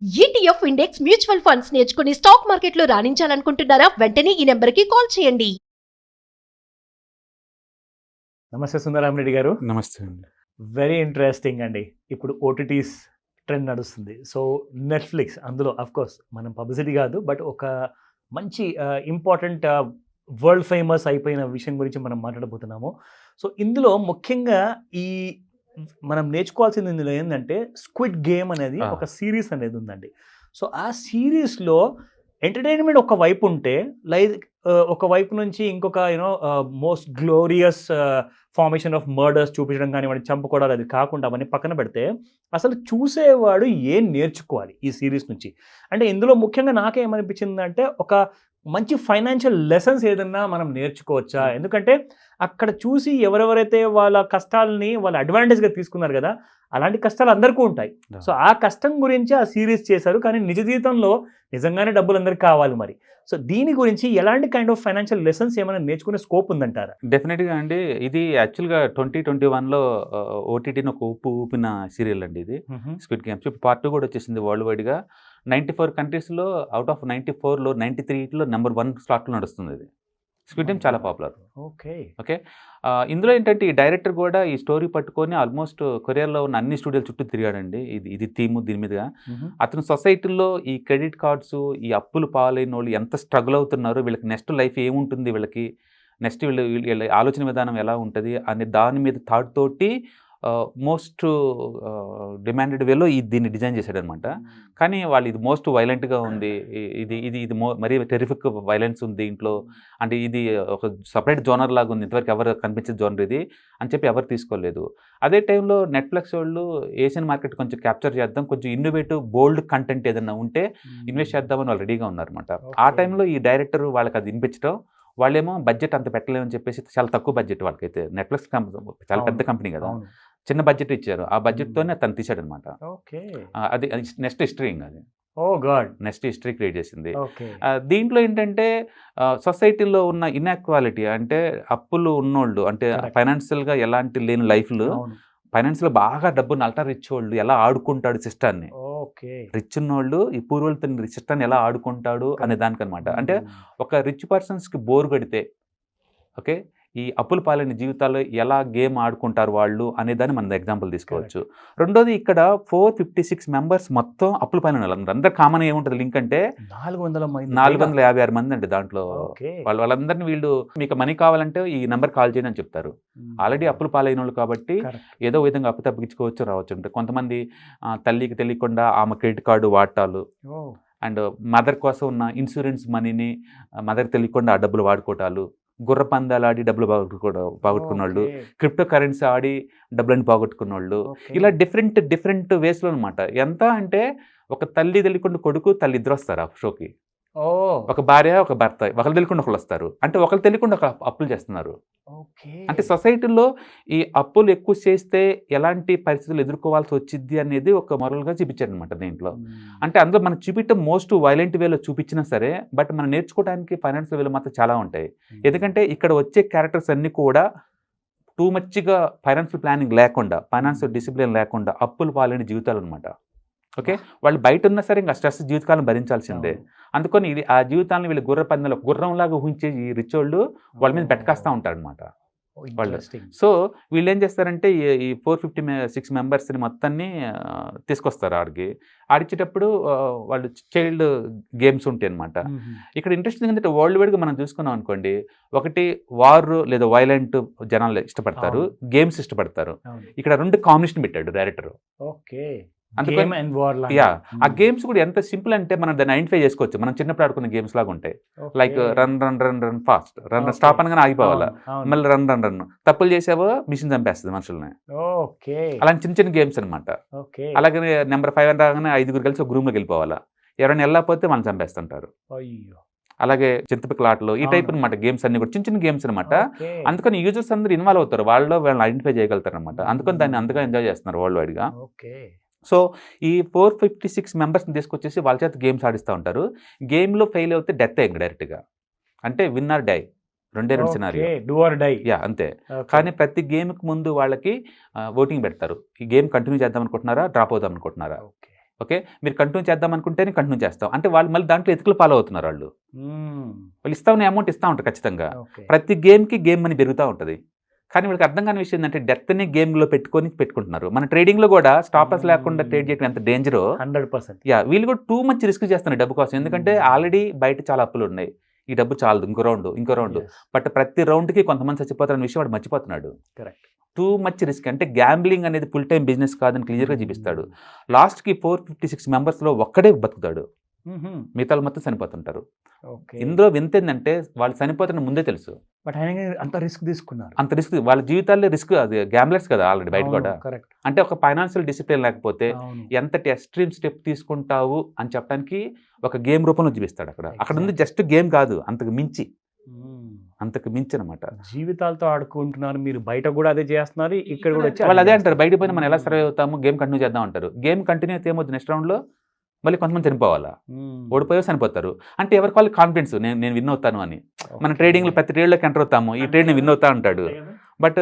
ETF index mutual funds నేర్చుకుని stock మార్కెట్లో రాణించాలనుకుంటున్నారా? వెంటనే ఈ నెంబర్కి కాల్ చేయండి. నమస్తే సుందరామరెడ్డి గారు. నమస్తే అండి. వెరీ ఇంట్రెస్టింగ్ అండి. ఇప్పుడు ఓటీటీస్ ట్రెండ్ నడుస్తుంది. సో నెట్ఫ్లిక్స్ అందులో కోర్స్ మనం పబ్లిసిటీ కాదు, బట్ ఒక మంచి ఇంపార్టెంట్ వరల్డ్ ఫేమస్ అయిపోయిన విషయం గురించి మనం మాట్లాడబోతున్నాము. సో ఇందులో ముఖ్యంగా ఈ మనం నేర్చుకోవాల్సింది ఇందులో ఏంటంటే స్క్విడ్ గేమ్ అనేది ఒక సిరీస్ అనేది ఉందండి. సో ఆ సిరీస్లో ఎంటర్టైన్మెంట్ ఒక వైపు ఉంటే, లైక్ ఒక వైపు నుంచి ఇంకొక most glorious formation of murders చూపించడం కానివ్వండి, చంపుకోవడాలు, అది కాకుండా అవన్నీ పక్కన పెడితే అసలు చూసేవాడు ఏం నేర్చుకోవాలి ఈ సిరీస్ నుంచి అంటే ఇందులో ముఖ్యంగా నాకేమనిపించిందంటే ఒక మంచి ఫైనాన్షియల్ లెసన్స్ ఏదన్నా మనం నేర్చుకోవచ్చా? ఎందుకంటే అక్కడ చూసి ఎవరెవరైతే వాళ్ళ కష్టాలని వాళ్ళ అడ్వాంటేజ్గా తీసుకున్నారు కదా, అలాంటి కష్టాలు అందరికీ ఉంటాయి. సో ఆ కష్టం గురించి ఆ సిరీస్ చేశారు, కానీ నిజ జీవితంలో నిజంగానే డబ్బులు అందరికీ కావాలి మరి. సో దీని గురించి ఎలాంటి కైండ్ ఆఫ్ ఫైనాన్షియల్ లెసన్స్ ఏమైనా నేర్చుకునే స్కోప్ ఉందంటారా? డెఫినెట్గా అండి. ఇది యాక్చువల్గా 2021లో ఓటీటీని ఒక ఊపిన సీరియల్ అండి ఇది, స్క్విడ్ గేమ్స్. ఇప్పుడు పార్ట్ 2 కూడా వచ్చేసింది వరల్డ్ వైడ్గా. 94 కంట్రీస్లో అవుట్ ఆఫ్ 94లో 93లో నెంబర్ 1 స్లాట్లో నడుస్తుంది ఇది. స్క్విడ్ గేమ్ చాలా పాపులర్. ఓకే. ఇందులో ఏంటంటే ఈ డైరెక్టర్ కూడా ఈ స్టోరీ పట్టుకొని ఆల్మోస్ట్ కొరియాలో ఉన్న అన్ని స్టూడియోల చుట్టూ తిరిగాడండి. ఇది థీము దీని మీదుగా. అతను సొసైటీలో ఈ క్రెడిట్ కార్డ్స్, ఈ అప్పులు పాలైన వాళ్ళు ఎంత స్ట్రగుల్ అవుతున్నారో, వీళ్ళకి నెక్స్ట్ లైఫ్ ఏముంటుంది, వీళ్ళకి నెక్స్ట్ వీళ్ళ ఆలోచన విధానం ఎలా ఉంటుంది అనే దాని మీద థాట్ తోటి మోస్ట్ డిమాండెడ్ వేలో దీన్ని డిజైన్ చేశాడనమాట. కానీ వాళ్ళు ఇది మోస్ట్ వైలెంట్గా ఉంది, ఇది మరీ టెరిఫిక్ వైలెన్స్ ఉంది దీంట్లో, అంటే ఇది ఒక సపరేట్ జోనర్ లాగా ఉంది, ఇంతవరకు ఎవరు కనిపించే జోనర్ ఇది అని చెప్పి ఎవరు తీసుకోలేదు. అదే టైంలో నెట్ఫ్లిక్స్ వాళ్ళు ఏషియన్ మార్కెట్ కొంచెం క్యాప్చర్ చేద్దాం, కొంచెం ఇన్నోవేటివ్ బోల్డ్ కంటెంట్ ఏదైనా ఉంటే ఇన్వెస్ట్ చేద్దామని వాళ్ళు రెడీగా ఉన్నారన్నమాట. ఆ టైంలో ఈ డైరెక్టర్ వాళ్ళకి అది వినిపించడం, వాళ్ళేమో బడ్జెట్ అంత పెట్టలేమని చెప్పేసి చాలా తక్కువ బడ్జెట్ వాళ్ళకైతే, నెట్ఫ్లిక్స్ చాలా పెద్ద కంపెనీ కదా, చిన్న బడ్జెట్ ఇచ్చారు. ఆ బడ్జెట్తోనే తను తీసాడనమాట. అది నెక్స్ట్ హిస్టరీ ఇంకా అది. నెక్స్ట్ హిస్టరీ క్రియేట్ చేసింది. దీంట్లో ఏంటంటే సొసైటీలో ఉన్న ఇన్ఈక్వాలిటీ, అంటే అప్పులు ఉన్నోళ్ళు, అంటే ఫైనాన్షియల్గా ఎలాంటి లేని లైఫ్లు, ఫైనాన్షియల్ బాగా డబ్బును అల్టా రిచ్ వాళ్ళు ఎలా ఆడుకుంటాడు సిస్టాన్ని, రిచ్ ఉన్నోళ్ళు ఈ పూర్వలు సిస్టాన్ని ఎలా ఆడుకుంటాడు అనే దానికనమాట. అంటే ఒక రిచ్ పర్సన్స్కి బోర్ కొడితే, ఓకే, ఈ అప్పుల పాలైన జీవితాల్లో ఎలా గేమ్ ఆడుకుంటారు వాళ్ళు అనేదాన్ని మనం ఎగ్జాంపుల్ తీసుకోవచ్చు. రెండోది ఇక్కడ 456 మెంబర్స్ మొత్తం అప్పుల పైన అందరు కామన్ ఏముంటుంది లింక్ అంటే 456 మంది అండి. దాంట్లో వాళ్ళందరినీ వీళ్ళు మీకు మనీ కావాలంటే ఈ నెంబర్ కాల్ చేయని అని చెప్తారు. ఆల్రెడీ అప్పుల పాలైన వాళ్ళు కాబట్టి ఏదో విధంగా అప్పు తప్పించుకోవచ్చు, రావచ్చు. అంటే కొంతమంది తల్లికి తెలియకుండా ఆమె క్రెడిట్ కార్డు వాడటాలు, అండ్ మదర్ కోసం ఉన్న ఇన్సూరెన్స్ మనీని మదర్ తెలియకుండా ఆ డబ్బులు వాడుకోవటాలు, గుర్ర పందాలు ఆడి డబ్బులు పోగొట్టుకున్న వాళ్ళు, క్రిప్టో కరెన్సీ ఆడి డబ్బులని పోగొట్టుకున్న వాళ్ళు, ఇలా డిఫరెంట్ వేస్లో అనమాట. ఎంత అంటే ఒక తల్లి తెలియకుండా కొడుకు, తల్లి ఇద్దరు వస్తారు ఆ షోకి. ఒక భార్య ఒక భర్త, ఒకరు తెలియకుండా ఒకళ్ళు వస్తారు. అంటే ఒకరు తెలియకుండా ఒక అప్పులు చేస్తున్నారు. అంటే సొసైటీలో ఈ అప్పులు ఎక్కువ చేస్తే ఎలాంటి పరిస్థితులు ఎదుర్కోవాల్సి వచ్చింది అనేది ఒక మొరల్గా చూపించాడు అనమాట దీంట్లో. అంటే అందులో మనం చూపించడం మోస్ట్ వైలెంట్ వేలో చూపించినా సరే, బట్ మనం నేర్చుకోవడానికి ఫైనాన్షియల్ వేలో మాత్రం చాలా ఉంటాయి. ఎందుకంటే ఇక్కడ వచ్చే క్యారెక్టర్స్ అన్నీ కూడా టూ మచ్గా ఫైనాన్షియల్ ప్లానింగ్ లేకుండా, ఫైనాన్షియల్ డిసిప్లిన్ లేకుండా అప్పులు పాలైన జీవితాలు అనమాట. ఓకే, వాళ్ళు బయట ఉన్నా సరే ఇంకా స్ట్రెస్ జీవితకాలం భరించాల్సిందే. అందుకని ఇది ఆ జీవితాలను వీళ్ళు గుర్ర పందాలు గుర్రంలాగా ఊహించే ఈ రిచ్ వాళ్ళు వాళ్ళ మీద పెట్టకాస్తూ ఉంటారు అనమాట వాళ్ళు. సో వీళ్ళు ఏం చేస్తారంటే ఈ 456 మెంబర్స్ని మొత్తాన్ని తీసుకొస్తారు ఆడికి. ఆడిచ్చేటప్పుడు వాళ్ళు చైల్డ్ గేమ్స్ ఉంటాయి అనమాట. ఇక్కడ ఇంట్రెస్టింగ్ ఏంటంటే వరల్డ్ వైడ్గా మనం చూసుకున్నాం అనుకోండి, ఒకటి వార్ లేదా వైలెంట్ జనాలు ఇష్టపడతారు, గేమ్స్ ఇష్టపడతారు. ఇక్కడ 2 కాంబినేషన్ పెట్టాడు డైరెక్టర్. ఆ గేమ్స్ కూడా ఎంత సింపుల్ అంటే మనం దాన్ని ఐడెంటిఫై చేసుకోవచ్చు. మనం చిన్నప్పుడు ఆడుకున్న గేమ్స్ లాగా ఉంటాయి. Like run fast, run stop అనగానే ఆగిపోవాలా, మళ్ళీ రన్ తప్పులు చేసావో మిషన్ చంపేస్తుంది మనుషుల్ని. అలాంటి చిన్న గేమ్స్ అనమాట. అలాగే నెంబర్ 5 అని రాగానే 5 కలిసి ఒక రూమ్ లోకి వెళ్ళిపోవాలా, ఎవరైనా వెళ్ళకపోతే మనం చంపేస్తుంటారు. అలాగే చింతపిక్కల ఆటలు, ఈ టైప్ అనమాట గేమ్స్ అన్ని కూడా చిన్న గేమ్స్ అనమాట. అందుకని యూజర్స్ అందరూ ఇన్వాల్వ్ అవుతారు, వాళ్ళని ఐడెంటిఫై చేయగలుగుతారు అనమాట. అందుకని దాన్ని అంతగా ఎంజాయ్ చేస్తున్నారు వరల్డ్ వైడ్గా. సో ఈ 456 మెంబర్స్ని తీసుకొచ్చేసి వాళ్ళ చేత గేమ్స్ ఆడిస్తూ ఉంటారు. గేమ్లో ఫెయిల్ అవుతే డెత్ అయ్యింది డైరెక్ట్గా, అంటే విన్ ఆర్ డై, 2 సినారియో అంతే. కానీ ప్రతి గేమ్కి ముందు వాళ్ళకి ఓటింగ్ పెడతారు. ఈ గేమ్ కంటిన్యూ చేద్దాం అనుకుంటున్నారా, డ్రాప్ అవుదాం అనుకుంటున్నారా. ఓకే, మీరు కంటిన్యూ చేద్దాం అనుకుంటేనే కంటిన్యూ చేస్తాం అంటే వాళ్ళు మళ్ళీ దాంట్లో ఎతుకులు ఫాలో అవుతున్నారు. వాళ్ళు ఇస్తా ఉన్న అమౌంట్ ఇస్తూ ఉంటారు ఖచ్చితంగా. ప్రతి గేమ్కి గేమ్ మనీ పెరుగుతూ ఉంటుంది. కానీ వీళ్ళకి అర్థం కాని విషయం ఏంటంటే డెప్త్ని గేమ్లో పెట్టుకుంటున్నారు. మన ట్రేడింగ్లో కూడా స్టాప్ లాస్ లేకుండా ట్రేడ్ చేయడం ఎంత డేంజరో 100%. యా, వీళ్ళు కూడా టూ మచ్ రిస్క్ చేస్తున్నారు డబ్బు కోసం. ఎందుకంటే ఆల్రెడీ బయట చాలా అప్పులు ఉన్నాయి, ఈ డబ్బు చాలదు, ఇంకో రౌండ్. బట్ ప్రతి రౌండ్కి కొంతమంది చచ్చిపోతారన్న విషయం వాడు మర్చిపోతున్నాడు. కరెక్ట్. టూ మచ్ రిస్క్ అంటే గ్యాంబ్లింగ్ అనేది ఫుల్ టైం బిజినెస్ కాదని క్లియర్గా చూపిస్తాడు. లాస్ట్కి 456 మెంబర్స్లో ఒక్కడే బతుకుతాడు, మిగతా మొత్తం చనిపోతుంటారు. ఇందులో వింత ఏంటంటే వాళ్ళు చనిపోతున్న ముందే తెలుసు, బట్ ఆయన అంత రిస్క్ తీసుకున్నారు. అంత రిస్క్ వాళ్ళ జీవితాల్లో రిస్క్. అది గ్యాంబ్లర్స్ కదా ఆల్రెడీ బయట కూడా. అంటే ఒక ఫైనాన్షియల్ డిసిప్లిన్ లేకపోతే ఎంతటి ఎక్స్ట్రీమ్ స్టెప్ తీసుకుంటావు అని చెప్పడానికి ఒక గేమ్ రూపంలో చూపిస్తాడు. అక్కడ ఉంది జస్ట్ గేమ్ కాదు, అంతకు మించి అనమాట. జీవితాలతో ఆడుకుంటున్నారు మీరు, బయట కూడా అదే చేస్తున్నారు, ఇక్కడ కూడా వాళ్ళు అదే అంటారు. బయట పోయిన మనం ఎలా సర్వే అవుతాము, గేమ్ కంటిన్యూ చేద్దాం అంటారు. గేమ్ కంటిన్యూ అయితే ఏమవుతుంది, నెక్స్ట్ రౌండ్లో మళ్ళీ కొంతమంది చనిపోవాలా, ఓడిపోయో చనిపోతారు. అంటే ఎవరికి వాళ్ళు కాన్ఫిడెన్స్, నేను విన్ అవుతాను అని. మన ట్రేడింగ్లో ప్రతి ట్రేడ్లోకి ఎంటర్ అవుతాము, ఈ ట్రేడ్ నేను విన్ అవుతా అంటాడు, బట్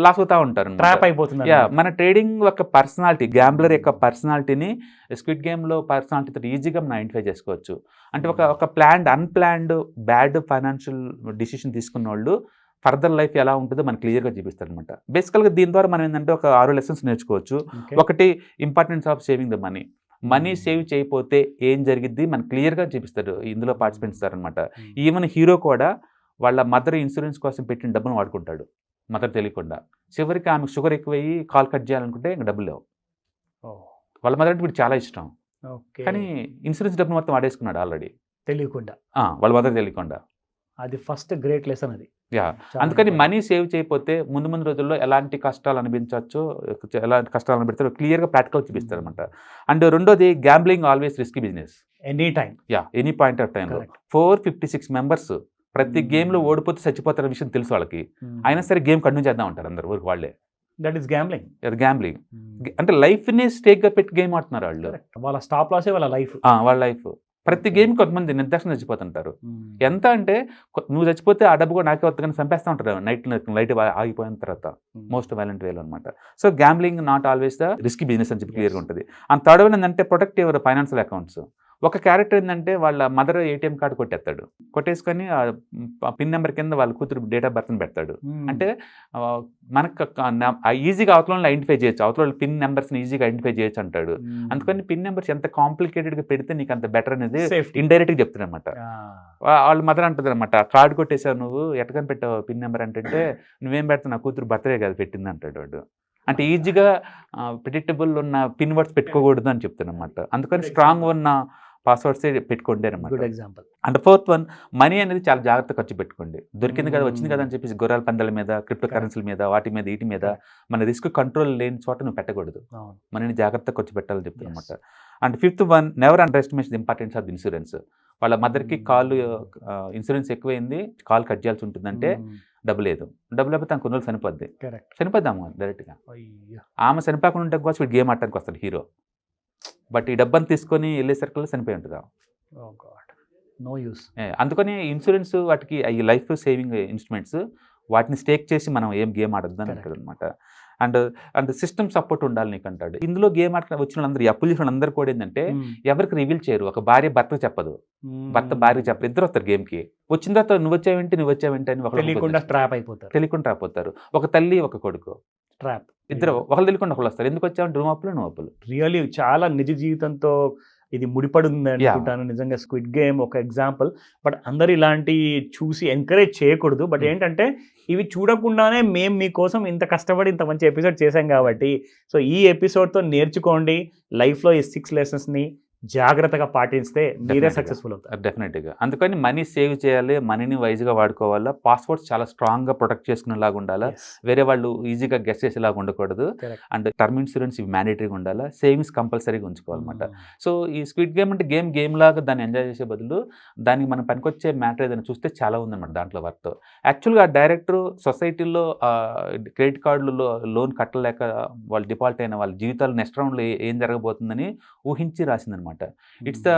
లాస్ అవుతా ఉంటారు. ట్రాప్ అయిపోతుంది. యా, మన ట్రేడింగ్ యొక్క పర్సనాలిటీ, గ్యాంబ్లర్ యొక్క పర్సనాలిటీని స్క్విడ్ గేమ్లో పర్సనాలిటీతో ఈజీగా మనం ఐడెంటిఫై చేసుకోవచ్చు. అంటే ఒక అన్ప్లాన్డ్ బ్యాడ్ ఫైనాన్షియల్ డిసిషన్ తీసుకున్న వాళ్ళు ఫర్దర్ లైఫ్ ఎలా ఉంటుందో మనకు క్లియర్గా చూపిస్తారు అనమాట. బేసికల్గా దీని ద్వారా మనం ఏంటంటే ఒక 6 లెసన్స్ నేర్చుకోవచ్చు. ఒకటి, importance of saving the money save చేయకపోతే ఏం జరిగిద్ది మనకు క్లియర్గా చూపిస్తారు ఇందులో పార్టిసిపెంట్స్ అనమాట. ఈవెన్ హీరో కూడా వాళ్ళ మదర్ ఇన్సూరెన్స్ కోసం పెట్టిన డబ్బును వాడుకుంటాడు మదర్ తెలియకుండా. చివరికి ఆమె షుగర్ ఎక్కువయ్యి కాల్ కట్ చేయాలనుకుంటే ఇంకా డబ్బులు లేవు. వాళ్ళ మదర్ అంటే వీడు చాలా ఇష్టం, కానీ ఇన్సూరెన్స్ డబ్బును మొత్తం వాడేసుకున్నాడు ఆల్రెడీ తెలియకుండా, వాళ్ళ మదర్ తెలియకుండా. అది ఫస్ట్ గ్రేట్ లెసన్ అది. యా, అందుకని మనీ సేవ్ చేయకపోతే ముందు రోజుల్లో ఎలాంటి కష్టాలు అనిపించవచ్చు, ఎలాంటి కష్టాలు అనిపిస్తారో క్లియర్గా ప్రాక్టికల్ చూపిస్తారు అనమాట. అండ్ రెండోది, gambling always risky business any time. Yeah, any point of టైంలో 456 మెంబర్స్ ప్రతి గేమ్లో ఓడిపోతే చచ్చిపోతారన్న విషయం తెలుసు వాళ్ళకి. అయినా సరే గేమ్ కంటిన్యూ చేద్దాం అంటారు అందరు ఊరికి వాళ్ళే. That is gambling. అది గ్యాంబ్లింగ్ అంటే లైఫ్ని స్టేక్గా పెట్టి గేమ్ ఆడుతున్నారు వాళ్ళు. వాళ్ళ స్టాప్ లాసే వాళ్ళ లైఫ్. వాళ్ళ లైఫ్. ప్రతి గేమ్ కొంతమంది నిర్దాక్షణ చచ్చిపోతుంటారు. ఎంత అంటే నువ్వు చచ్చిపోతే ఆ డబ్బు కూడా నాకే వద్దగానే చంపేస్తూ ఉంటారు లైట్ ఆగిపోయిన తర్వాత, మోస్ట్ వైలెంట్ వేలో అనమాట. So gambling not always the risky business అని చెప్పి క్లియర్గా ఉంటుంది. అండ్ థర్డ్ వన్ ఏంటంటే ప్రొటెక్ట్ యువర్ ఫైనాన్షియల్ అకౌంట్స్. ఒక క్యారెక్టర్ ఏంటంటే వాళ్ళ మదర్ ఏటీఎం కార్డు కొట్టేసుకొని పిన్ నెంబర్ కింద వాళ్ళ కూతురు డేట్ ఆఫ్ బర్త్ని పెడతాడు. అంటే మనకు ఈజీగా అవతల ఐడెంటిఫై చేయొచ్చు, అవతల పిన్ నెంబర్స్ని ఈజీగా ఐడెంటిఫై చేయొచ్చు అంటాడు. అందుకని పిన్ నెంబర్స్ ఎంత కాంప్లికేటెడ్గా పెడితే నీకు అంత బెటర్ అనేది ఇండైరెక్ట్గా చెప్తాడు అనమాట. వాళ్ళ మదర్ అంటుంది అనమాట, కార్డు కొట్టేసావు నువ్వు, ఎట్టకని పెట్టావు పిన్ నెంబర్ అంటే, నువ్వేం పెడతావు, నా కూతురు బర్త్డే కాదు పెట్టింది అంటాడు వాడు. అంటే ఈజీగా ప్రిడిక్టబుల్ ఉన్న పిన్ వర్డ్స్ పెట్టుకోకూడదు అని చెప్తాను అనమాట. అందుకని స్ట్రాంగ్ ఉన్న పాస్వర్డ్సే పెట్టుకోండి అనమాట. Good example. And fourth one, money అనేది చాలా జాగ్రత్త ఖర్చు పెట్టుకోండి. దొరికింది కదా, వచ్చింది కదా అని చెప్పేసి గొర్రెల పందాల మీద, క్రిప్టో కరెన్సీల మీద, వాటి మీద, వీటి మీద మన రిస్క్ కంట్రోల్ లేని చోట నువ్వు పెట్టకూడదు. మనీని జాగ్రత్త ఖర్చు పెట్టాలని చెప్తాను అనమాట. And fifth one, never under estimate the importance of insurance. వాళ్ళ మదర్కి కాల్ ఇన్సూరెన్స్ ఎక్కువైంది, కాల్ కట్ చేయాల్సి ఉంటుందంటే డబ్బు లేదు, డబ్బు లేకపోతే ఆమె కొన్ని రోజులు చనిపోద్దాము డైరెక్ట్గా. ఆమె చనిపోకుండా ఉంటే కోసం వీడు గేమ్ ఆడటానికి వస్తాడు హీరో, బట్ ఈ డబ్బని తీసుకొని వెళ్ళే సర్కిల్లో చనిపోయి ఉంటుంది. No use. అందుకని ఇన్సూరెన్స్ వాటికి ఈ లైఫ్ సేవింగ్ ఇన్స్ట్రుమెంట్స్ వాటిని స్టేక్ చేసి మనం ఏం గేమ్ ఆడద్దు అని అంటాడు అనమాట. అండ్ సిస్టమ్ సపోర్ట్ ఉండాలి నీకు అంటాడు. ఇందులో గేమ్ ఆట వచ్చిన వాళ్ళందరూ, అప్పులు చేసిన అందరూ కూడా ఏంటంటే ఎవరికి రివీల్ చేయరు. ఒక భార్య భర్తకు చెప్పదు, భర్త భార్యకి చెప్పరు, ఇద్దరు వస్తారు గేమ్కి. వచ్చిన తర్వాత నువ్వు వచ్చావేంటి అని తెలియకుండా ట్రాప్ అయిపోతారు. ఒక తల్లి ఒక కొడుకు ట్రాప్, ఇద్దరు ఒకళ్ళు తెలియకుండా ఒకళ్ళు వస్తారు. ఎందుకు వచ్చావంటే నువ్వు అప్పులు. రియల్లీ చాలా నిజ జీవితంతో ఇది ముడిపడి ఉంది అనుకుంటాను. నిజంగా స్క్విడ్ గేమ్ ఒక ఎగ్జాంపుల్. బట్ అందరు ఇలాంటి చూసి ఎంకరేజ్ చేయకూడదు. బట్ ఏంటంటే ఇవి చూడకుండానే మేము మీకోసం ఇంత కష్టపడి ఇంత మంచి ఎపిసోడ్ చేసాం కాబట్టి, సో ఈ ఎపిసోడ్తో నేర్చుకోండి లైఫ్లో ఈ 6 లెసన్స్ని జాగ్రత్తగా పాటిస్తే మీరే సక్సెస్ఫుల్ అవుతారు డెఫినెట్గా. అందుకని మనీ సేవ్ చేయాలి, మనీని వైజ్గా వాడుకోవాలా, పాస్వర్డ్స్ చాలా స్ట్రాంగ్గా ప్రొటెక్ట్ చేసుకునేలాగా ఉండాలా, వేరే వాళ్ళు ఈజీగా గెస్ చేసేలాగా ఉండకూడదు. అండ్ టర్మ్ ఇన్సూరెన్స్ ఇవి మ్యాండేటరీగా ఉండాలా, సేవింగ్స్ కంపల్సరీగా ఉంచుకోవాలన్నమాట. సో ఈ స్క్విడ్ గేమ్ అంటే గేమ్ లాగా దాన్ని ఎంజాయ్ చేసే బదులు దానికి మనం పనికొచ్చే మ్యాటర్ ఏదైనా చూస్తే చాలా ఉందన్నమాట దాంట్లో వర్త్. యాక్చువల్గా ఆ డైరెక్టర్ సొసైటీలో క్రెడిట్ కార్డులలో లోన్ కట్టలేక వాళ్ళు డిఫాల్ట్ అయిన వాళ్ళ జీవితాలు నెక్స్ట్ రౌండ్లో ఏం జరగబోతుందని ఊహించి రాసిందనమాట. ఇట్స్ ద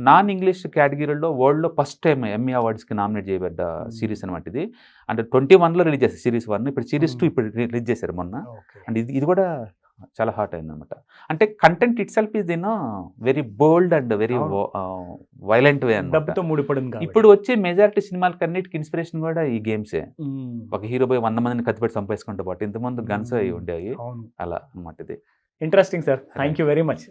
నాన్ ఇంగ్లీష్ కేటగిరీలో వరల్డ్లో ఫస్ట్ టైం ఎమ్మీ అవార్డ్స్కి నామినేట్ చేయబడ్డ సిరీస్ అనమాట ఇది. అంటే 21లో రిలీజ్ చేశారు సిరీస్ 1, ఇప్పుడు సిరీస్ 2 ఇప్పుడు రిలీజ్ చేశారు మొన్న. అండ్ ఇది కూడా చాలా హాట్ అయింది అనమాట. అంటే content itself is very bold and very violent way అనమాట. డబ్బుతో ముడిపడింది కాబట్టి. ఇప్పుడు వచ్చే మెజారిటీ సినిమాలకి అన్నిటికి ఇన్స్పిరేషన్ కూడా ఈ గేమ్సే. ఒక హీరో పోయి 100 మందిని కత్తిపెట్టి చంపేసుకుంటే పాటు ఇంతకుముందు గన్స్ అయి ఉండేవి, అవును. అలా అనమాట ఇది. Interesting sir, thank you very much.